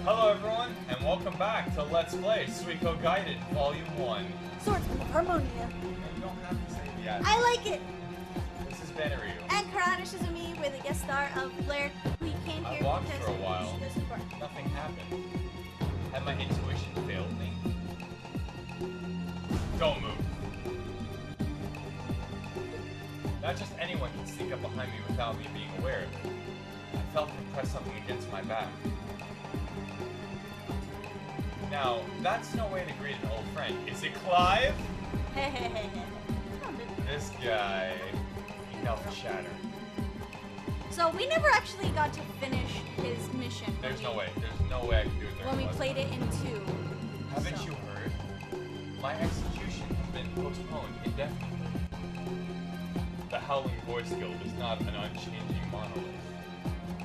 Hello everyone, and welcome back to Let's Play Suikogaiden Volume 1. Swordsman of Harmonia. And you don't have to say the ad. I like it! This is Banneryu. And Karana Shizumi with a guest star of Blair, who came I here walked because for a while. she goes to the bar. Nothing happened. Had my intuition failed me? Don't move. Not just anyone can sneak up behind me without me being aware of it. I felt him press something against my back. Now, that's no way to greet an old friend. Is it Clive? This guy, he felt shatter. So we never actually got to finish his mission. There's no way I can do it there. When we played it in 2. Haven't you heard? My execution has been postponed indefinitely. The Howling Voice Guild is not an unchanging monolith.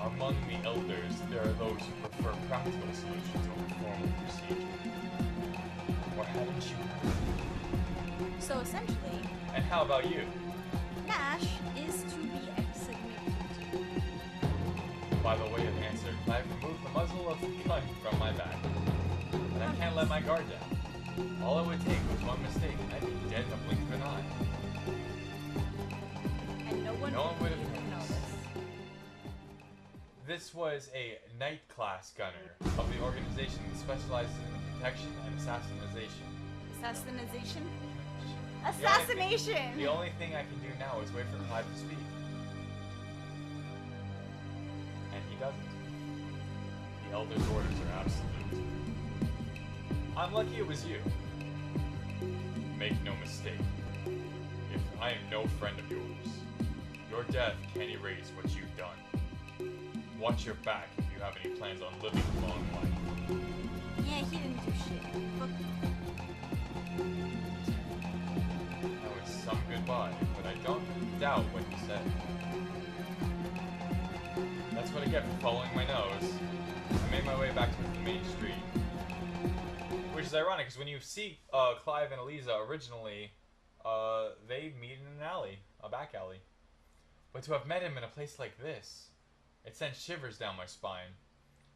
Among the elders, there are those who prefer practical solutions over formal procedure. Or haven't you heard? So essentially... And how about you? Nash is to be executed. By the way of answer, Clive removed the muzzle of the gun from my back. But I can't let my guard down. All it would take was one mistake, and I'd be dead in the blink of an eye. And no one would have even noticed. noticed. This was a Knight class gunner of the organization that specializes in protection and assassination. Assassination? The Assassination! The only thing I can do now is wait for Clive to speak. And he doesn't. The Elder's orders are absolute. I'm lucky it was you. Make no mistake. If I am no friend of yours, your death can't erase what you've done. Watch your back if you have any plans on living a long life. Yeah, he didn't do shit. Fuck. That was some goodbye, but I don't doubt what he said. That's what I get for following my nose. I made my way back to the main street. Which is ironic, because when you see Clive and Eliza originally, they meet in an alley, a back alley. But to have met him in a place like this, it sent shivers down my spine.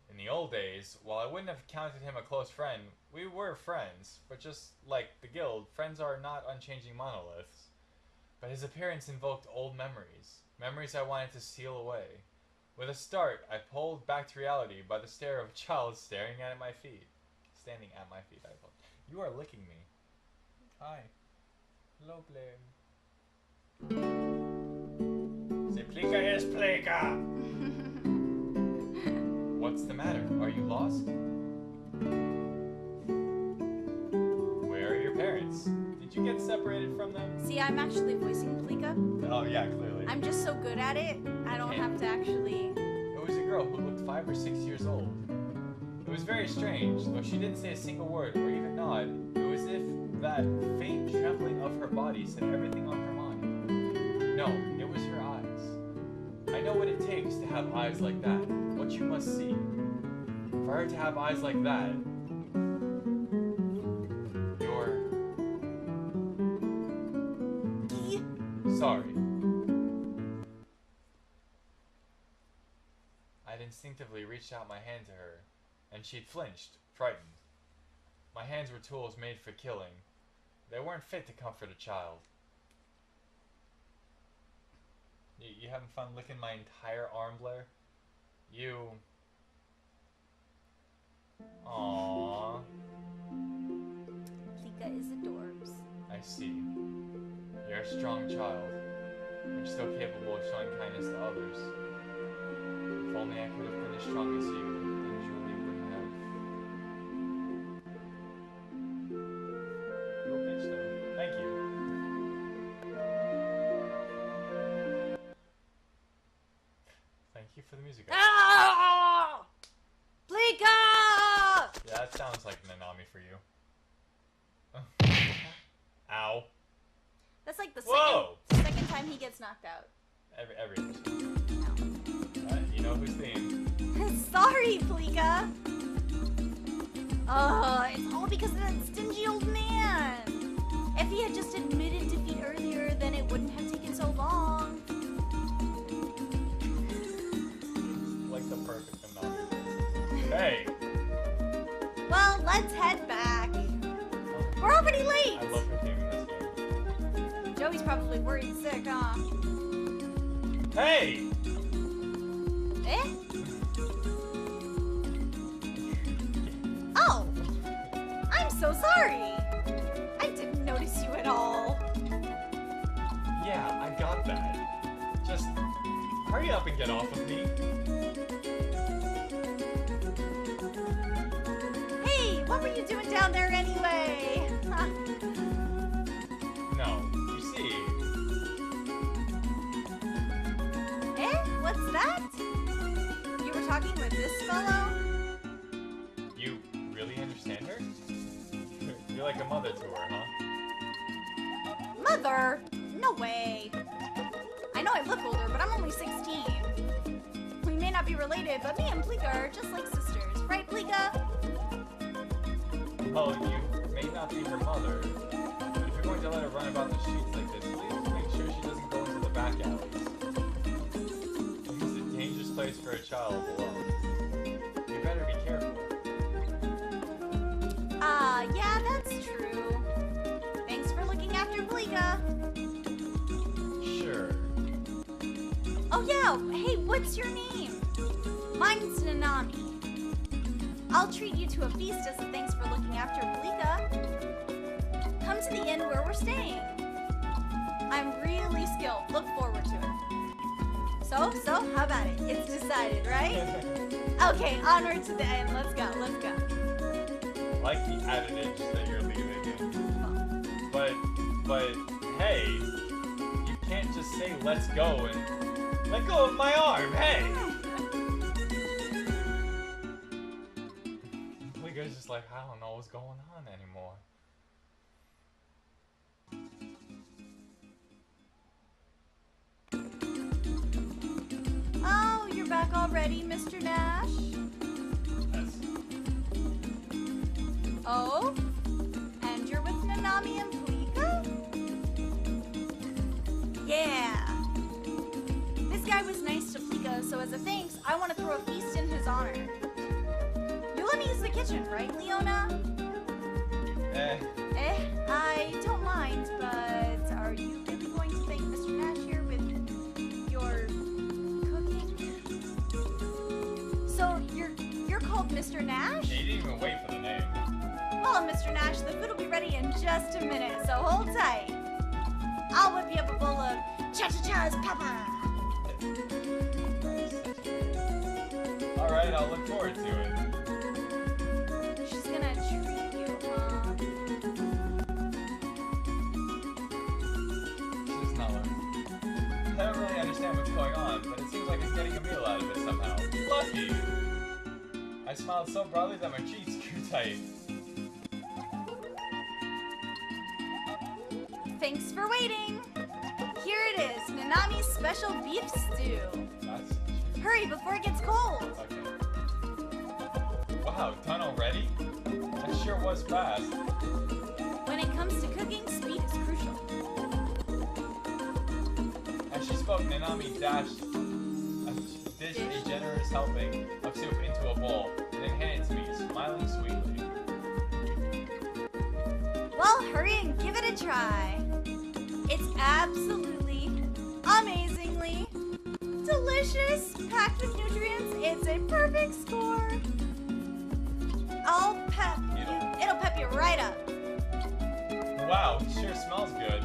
In the old days, while I wouldn't have counted him a close friend, we were friends, but just like the guild, friends are not unchanging monoliths. But his appearance invoked old memories, memories I wanted to seal away. With a start, I pulled back to reality by the stare of a child staring at my feet. Standing at my feet, I thought. You are licking me. Hi. Hello, Blair. Se plica es plica! What's the matter? Are you lost? Where are your parents? Did you get separated from them? See, I'm actually voicing Plika. Oh yeah, clearly. I'm just so good at it, I don't have to actually... It was a girl who looked 5 or 6 years old. It was very strange, though she didn't say a single word or even nod. It was as if that faint trembling of her body said everything on her mind. No, it was her eyes. I know what it takes to have eyes like that, what you must see. For her to have eyes like that, you're... sorry. I'd instinctively reached out my hand to her, and she'd flinched, frightened. My hands were tools made for killing. They weren't fit to comfort a child. You having fun licking my entire arm, Blair? You... Aww. Plika is adorbs. I see. You're a strong child. You're still capable of showing kindness to others. If only I could have been as strong as you, then Julie wouldn't have... Real bitch, though. Thank you. Thank you for the music. Ah! Plika! Yeah, that sounds like Nanami for you. Ow. That's like the Whoa! second time he gets knocked out. Every you know who's theme. Sorry, Plika. It's all because of that stingy old man. If he had just admitted defeat earlier, then it wouldn't have taken so long. Like the perfect amount. Hey! let's head back. We're already late. I love her theme in this game. Joey's probably worried sick, huh? Hey! Eh? Oh! I'm so sorry. I didn't notice you at all. Yeah, I got that. Just hurry up and get off of me. Hey, what were you doing down there anyway? Huh? No, you see, Eh? What's that? You were talking with this fellow? you really understand her? You're like a mother to her, huh? Mother? No way. I know I look older, but I'm only 16. We may not be related, but me and Plika are just like sisters. Right, Plika? Well, you may not be her mother, but if you're going to let her run about the streets like this, please make sure she doesn't go into the back alleys. It's a dangerous place for a child alone. You better be careful. Yeah, that's true. Thanks for looking after Plika. Sure. Oh yeah, hey, what's your name? Mine's Nanami. I'll treat you to a feast as a thanks for looking after Plika. Come to the inn where we're staying. I'm really skilled. Look forward to it. So, how about it? It's decided, right? Okay, onward to the inn. Let's go, let's go. I like the adage that you're leaving. But hey, you can't just say let's go and let go of my arm. Hey. Plika's just like, I don't know what's going on anymore. Oh, you're back already, Mr. Nash? That's Oh? And you're with Nanami and Plika? Yeah. This guy was nice to Plika, so as a thanks, I want to throw a feast in his honor. You let me use the kitchen, right, Leona? I don't mind, but are you really going to thank Mr. Nash here with your cooking? So you're called Mr. Nash? You didn't even wait for the name. Well, Mr. Nash, the food will be ready in just a minute, so hold tight. I'll whip you up a bowl of cha-cha-cha's pepper. Alright, I'll look forward to it. She's gonna treat you, huh? She does not look. I don't really understand what's going on, but it seems like it's getting a meal out of it somehow. Lucky! I smiled so broadly that my cheeks grew tight. Thanks for waiting. Here it is, Nanami's special beef stew. That's... Hurry before it gets cold. okay. Wow, done already? That sure was fast. When it comes to cooking, speed is crucial. As she spoke, Nanami dished a generous helping of soup into a bowl, and then handed it to me, smiling sweetly. Well, hurry and give it a try. It's absolutely, amazingly delicious, packed with nutrients. It's a perfect score. I'll pep you. It'll pep you right up. Wow, it sure smells good.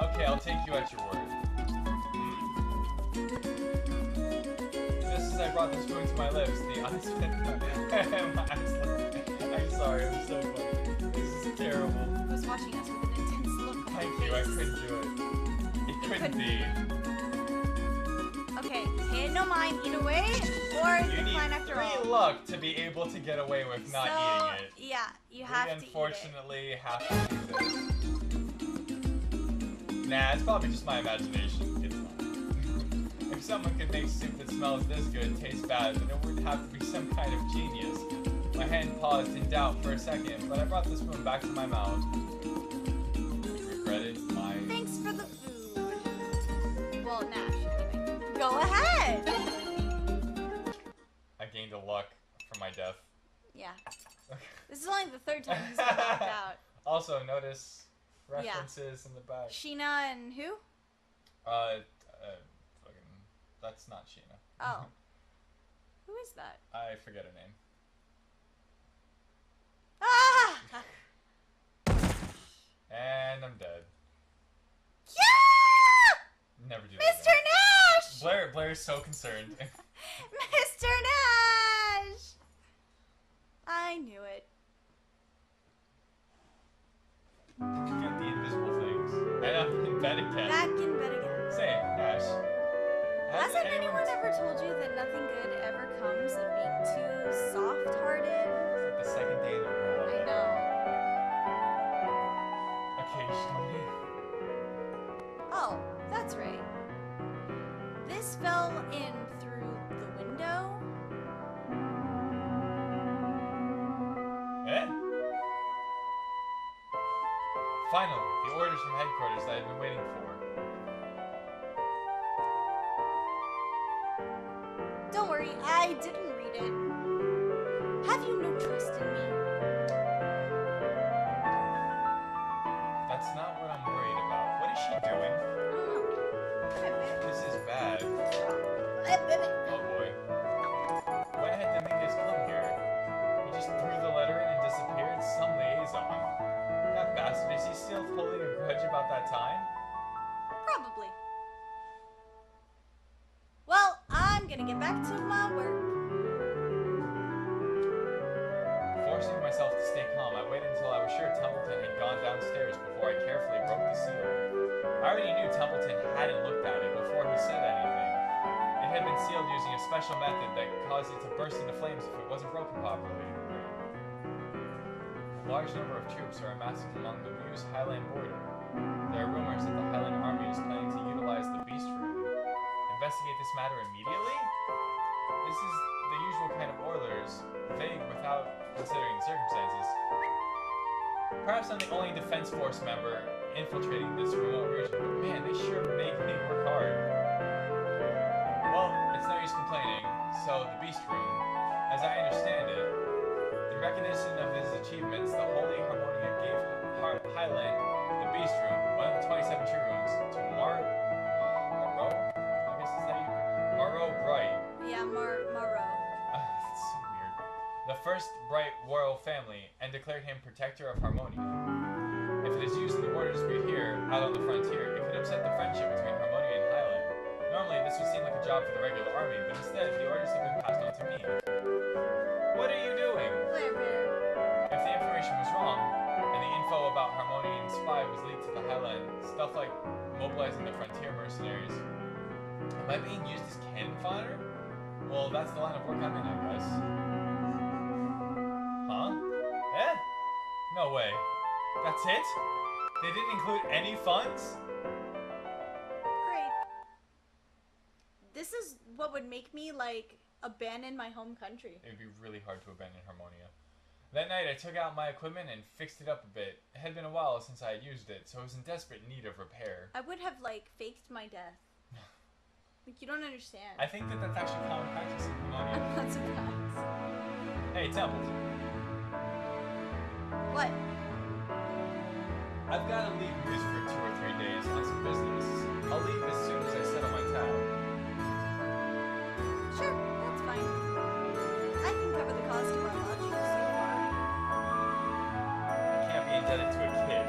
Okay, I'll take you at your word. Just as I brought the spoon to my lips, the ice went my eyes I'm sorry, I'm so funny. This is terrible. He was watching us with an intense look on Thank his you, I face. couldn't do it. It couldn't be. Okay, pay it no mind, eat away, or You need decline after 3 all. luck to be able to get away with not eating it. Yeah, you have We to eat it. unfortunately have to do this. Nah, it's probably just my imagination. It's not. If someone could make soup that smells this good and tastes bad, then it would have to be some kind of genius. My hand paused in doubt for a second, but I brought the spoon back to my mouth. Regretted my... Thanks for the food. Well, Nash, anyway. Go ahead! I gained a luck from my death. Yeah. This is only the third time he's been knocked out. Also, notice references in the back. Sheena and who? Fucking, that's not Sheena. Oh. Who is that? I forget her name. Ah! And I'm dead. Yeah! Never do Mr. that. Nash! Blair's so concerned. Mr. Nash! I knew it. Get the invisible things. And I'm in bed again. Back in bed again. Say, Nash. Hasn't anyone ever told you that nothing good ever comes of being too soft-hearted? It's like the second day in a row. I know. Occasionally. Oh, that's right. This fell in through the window. Eh? Finally, the orders from headquarters that I've been waiting for. Don't worry, I didn't read it. Have you no trust in me? That's not what I'm worried about. What is she doing? This is bad. Oh boy. Why had Dominguez come here? He just threw the letter in and disappeared? Some liaison. That bastard, is he still holding a grudge about that time? Probably. Well, I'm gonna get back to my work. Forcing myself to stay calm, I waited until I was sure Templeton had gone downstairs before I carefully broke the seal. I already knew Templeton hadn't looked at it before he said anything. It had been sealed using a special method that caused it to burst into flames if it wasn't broken properly. A large number of troops are amassing along the Muse Highland border. There are rumors that the Highland Army is planning to utilize the Beast Room. Investigate this matter immediately? This is the usual kind of orders, vague without considering the circumstances. Perhaps I'm the only Defense Force member infiltrating this remote region, but man, they sure make me work hard. Well, it's no use complaining, so the Beast Room, as I understand it, in recognition of his achievements, the Holy Harmonia gave Highland the Beast Room, one of the 27 true rooms, to Marrow? I guess that's how you... Marrow Bright. Yeah, Morrow. That's so weird. The first Bright royal family, and declared him protector of Harmonia. If it is used in the border dispute here, out on the frontier, it could upset the friendship between Harmonia and Highland. Normally, this would seem like a job for the regular army, but instead, the orders have been passed on to me. What are you doing? If the information was wrong, and the info about Harmonia and Spy was leaked to the Highland, stuff like mobilizing the frontier mercenaries, am I being used as cannon fodder? Well, that's the line of work I'm in, I guess. Huh? Eh? No way. That's it? They didn't include any funds? Great. This is what would make me, like, abandon my home country. It would be really hard to abandon Harmonia. That night, I took out my equipment and fixed it up a bit. It had been a while since I had used it, so it was in desperate need of repair. I would have, like, faked my death. Like, you don't understand. I think that that's actually common practice in Harmonia. I'm not surprised. Hey, Templeton. What? I've got to leave Muse for 2 or 3 days on some business. I'll leave as soon as I settle my tab. Sure, that's fine. I can cover the cost of our lodging so far. I can't be indebted to a kid.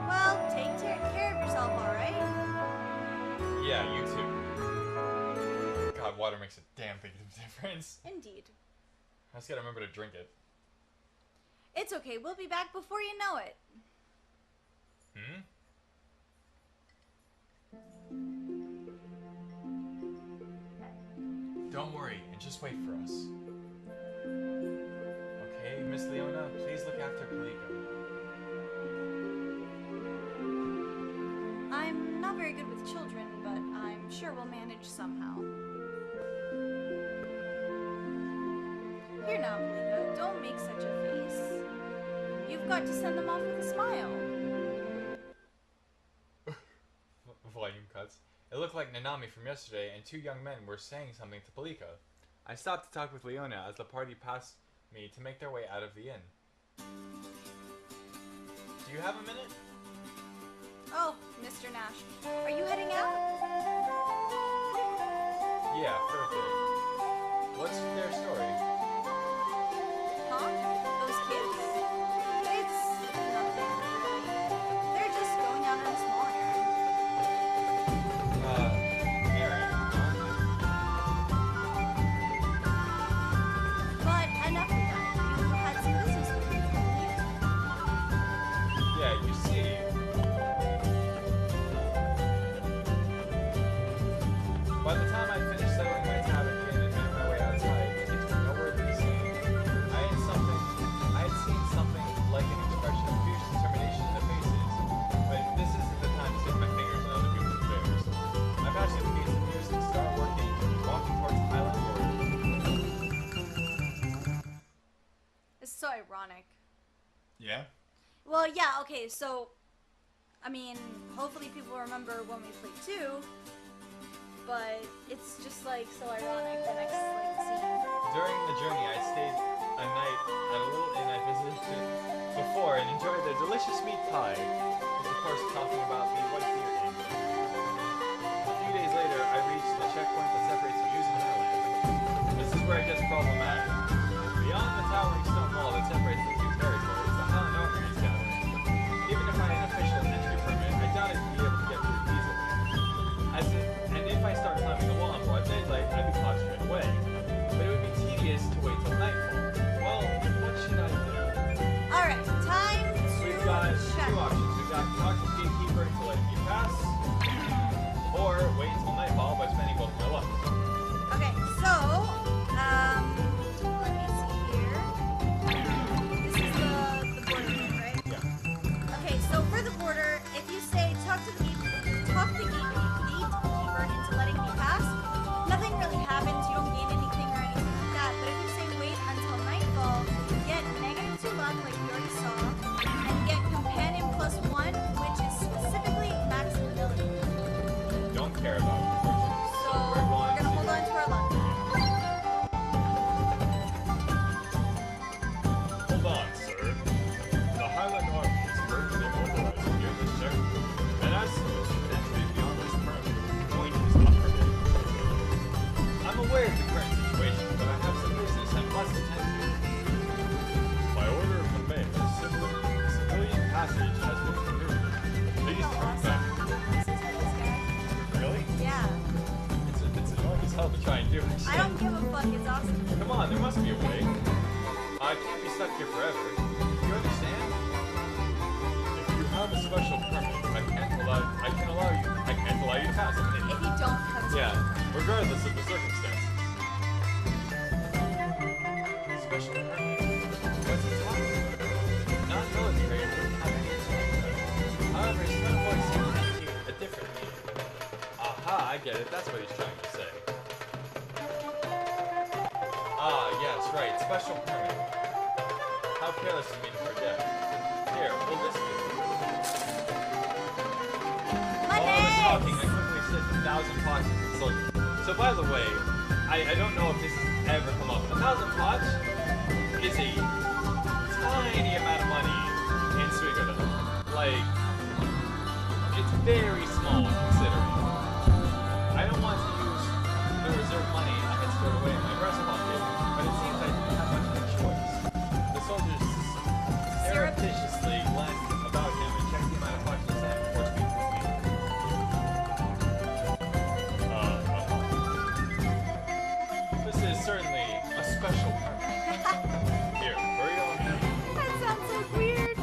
Well, take care of yourself, alright? Yeah, you too. God, water makes a damn big difference. Indeed. I just gotta remember to drink it. It's okay, we'll be back before you know it. Don't worry, and just wait for us. Okay, Miss Leona, please look after Palika. I'm not very good with children, but I'm sure we'll manage somehow. Here now, Palika, don't make such a face. You've got to send them off with a smile. Volume cuts. It looked like Nanami from yesterday, and 2 young men were saying something to Palika. I stopped to talk with Leona as the party passed me to make their way out of the inn. Do you have a minute? Oh, Mr. Nash. Are you heading out? Yeah, perfect. What's their story? Huh? Those kids? It's nothing really. They're just going out on a small Aaron. But enough of that. You had some business with me, I believe. Yeah, you see. By the time I finished settling my tab again and made my way outside, the kids were nowhere to be seen. I had seen something like an expression of fierce determination in their faces, but this isn't the time to stick my fingers in other people's affairs. I passed through the gates of music and started walking towards the Highland border. It's so ironic. Yeah? Well, yeah, okay, so, I mean, hopefully people remember when we played 2, but it's just, like, so ironic, the next, like, scene. During the journey, I stayed a night at a little inn I visited before and enjoyed their delicious meat pie, which of course talking about the White Deer Inn. A few days later, I reached the checkpoint that separates Muse and Highland. This is where it gets problematic. Beyond the towering stone wall that separates the two territories, the Highland Army is gathering. Even if I had an official entry permit, I doubt I'd be able to get through easily. And if I start climbing the wall on broad daylight, I'd be caught straight away. But it would be tedious to wait till nightfall. Well, what should I do? Alright, time to We've got check. two options. We've got talk to the gatekeeper until letting you pass, or wait until nightfall by spending both my luck. Okay, so, let me see here. This is the border, right? Yeah. Okay, so for the border, if you say talk the gatekeeper into letting me pass, nothing really happens. You don't gain anything or anything like that. But if you say wait until nightfall, you get -2 luck, like we already saw, and get companion +1, which is specifically max ability. Don't care about it. So we're gonna hold on to our luck. Hold on, sir. The Highland Army is currently mobilized near this checkpoint, and as such, entry beyond this point is not permitted. I'm aware of the current situation, but I have some business I must attend to. By order of the mayor, civilian passage has been prohibited. Please turn back. Listen to this guy. Really? Yeah. It's annoying as hell to try and do it. I don't give a fuck. It's awesome. Come on, there must be a way. I can't be stuck here forever. Do you understand? If you have a special permit, I can't allow you to pass. If you don't have a Yeah, regardless of the circumstances. Special permit? What's he talking about? Non-military and don't have any permit. However, some voice seems to indicate a different meaning. Aha, I get it. That's what he's trying to say. Ah, yes, right. Special permit. How careless of me to forget. Here, will this do? My While I was legs! talking, I quickly slipped 1,000 pots into the soldier. So by the way, I don't know if this has ever come up. 1,000 pots is a tiny amount of money in Suikogaiden. Like, it's very small considering. I don't want to use the reserve money I had stored away in my breast pocket, but it seems I didn't have much of a choice. The soldiers surreptitiously glanced about him and checked the amount of pots in his hand before speaking with me. This is certainly a special permit. Here, hurry on in. That sounds so weird.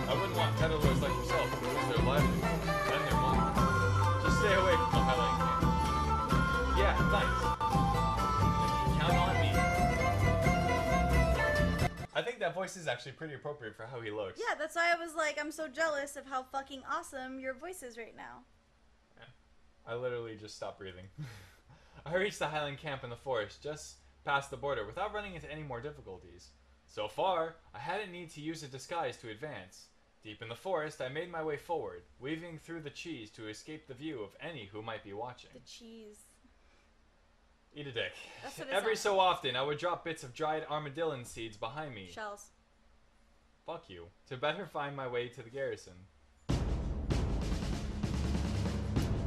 I wouldn't want peddlers like yourself to lose their livelihood and their money. Just stay away from the Highland camp. Yeah, thanks. Count on me. I think that voice is actually pretty appropriate for how he looks. Yeah, that's why I was like, I'm so jealous of how fucking awesome your voice is right now. Yeah. I literally just stopped breathing. I reached the Highland camp in the forest just past the border without running into any more difficulties. So far, I hadn't need to use a disguise to advance. Deep in the forest, I made my way forward, weaving through the trees to escape the view of any who might be watching. The cheese. Eat a dick. That's what it Every sounds so often, I would drop bits of dried armadillo seeds behind me. Shells. Fuck you. To better find my way to the garrison.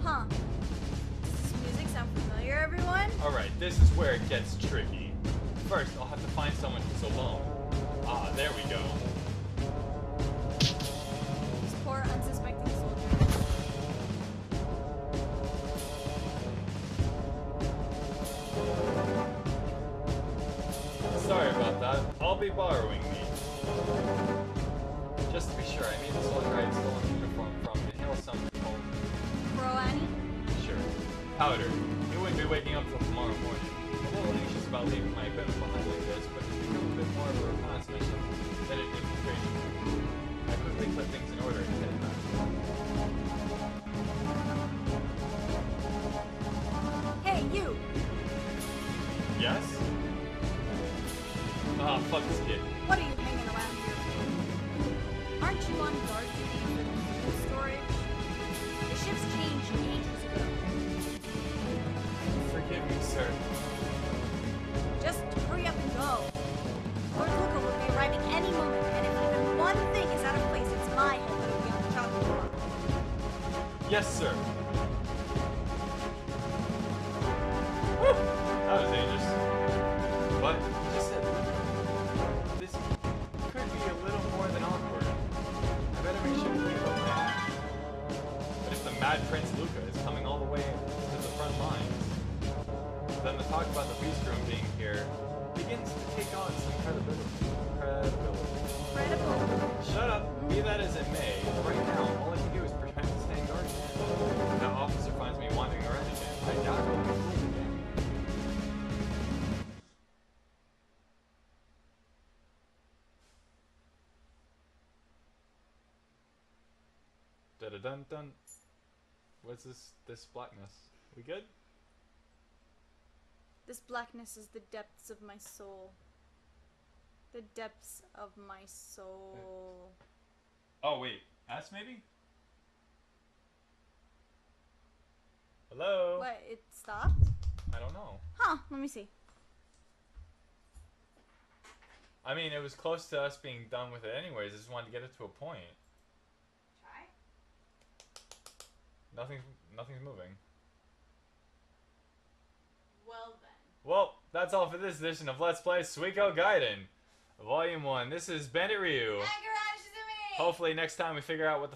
Huh. Does this music sound familiar, everyone? Alright, this is where it gets tricky. First, I'll have to find someone who's alone. Ah, there we go. These poor, unsuspecting soldiers. Sorry about that. I'll be borrowing these. Just to be sure, I made the soldier I had stolen the uniform from inhale something called... Bro, Annie? Sure. Powder. He wouldn't be waking up till tomorrow morning. I'm a little anxious about leaving my equipment behind like this, but it's become a bit more of a reconnaissance mission than an infiltration. I quickly put things in order and headed back. Hey, you! Yes? Ah, fuck this kid. What are you hanging around here for? Aren't you on guard duty for the fuel storage? The ship's changed ages ago. Forgive me, sir. Just hurry up and go. Lord Luca will be arriving any moment, and if even one thing is out of place, it's my head that will be on the chopping block. Yes, sir. Woo! That was dangerous. But, just said, this could be a little more than awkward. I better make sure to keep up now. But if the Mad Prince Luca is coming all the way to the front lines, then the talk about the beast room being here begins to take on some credibility. Incredible. Shut up. Be that as it may, right now, all I can do is pretend to stand guard again. If that officer finds me wandering around again, I doubt I'll be fooled again. Da-da-dun-dun. What's this blackness? We good? This blackness is the depths of my soul. The depths of my soul. Oh, wait. S, maybe? Hello? What? It stopped? I don't know. Huh, let me see. I mean, it was close to us being done with it anyways. I just wanted to get it to a point. Try? Nothing's moving. Well then. Well, that's all for this edition of Let's Play Suikogaiden, Volume 1. This is Bandit Ryu. Agarashi! Hopefully next time we figure out what the